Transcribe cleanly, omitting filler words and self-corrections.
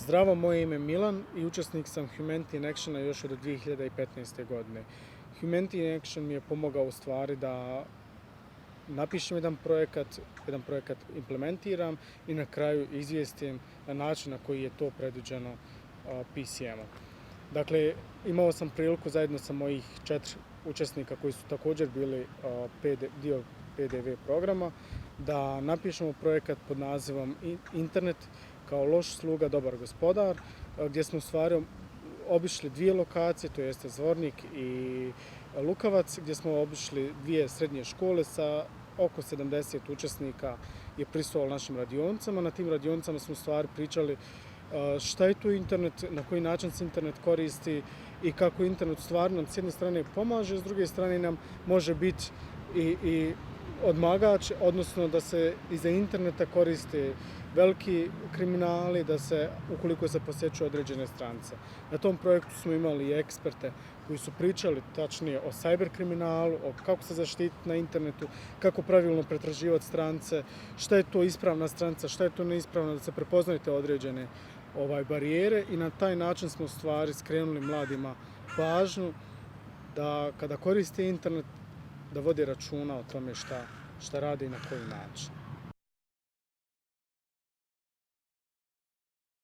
Zdravo, moje ime je Milan i učesnik sam Humanity in Actiona još od 2015. godine. Humanity in Action mi je pomogao u stvari da napišem jedan projekat implementiram i na kraju izvijestim na način na koji je to predviđeno PCM-om. Dakle, imao sam priliku zajedno sa mojih 4 učesnika koji su također bili dio PDV programa da napišemo projekat pod nazivom Internet kao loš sluga, dobar gospodar, gdje smo u stvari obišli 2 lokacije, to jeste Zvornik i Lukavac, gdje smo obišli 2 srednje škole sa oko 70 učesnika je prisustvovalo našim radionicama. Na tim radionicama smo u stvari pričali šta je tu internet, na koji način se internet koristi i kako internet stvarno nam s jedne strane pomaže, s druge strane nam može biti i odmagač, odnosno da se iza interneta koriste veliki kriminali, da se, ukoliko se posjećuju određene stranice. Na tom projektu smo imali i eksperte koji su pričali tačnije o cyber kriminalu, o kako se zaštititi na internetu, kako pravilno pretraživati stranice, šta je to ispravna stranica, šta je to neispravna, da se prepoznaju te određene barijere i na taj način smo u stvari skrenuli mladima pažnju da kada koriste internet da vode računa o tome šta rade i na koji način.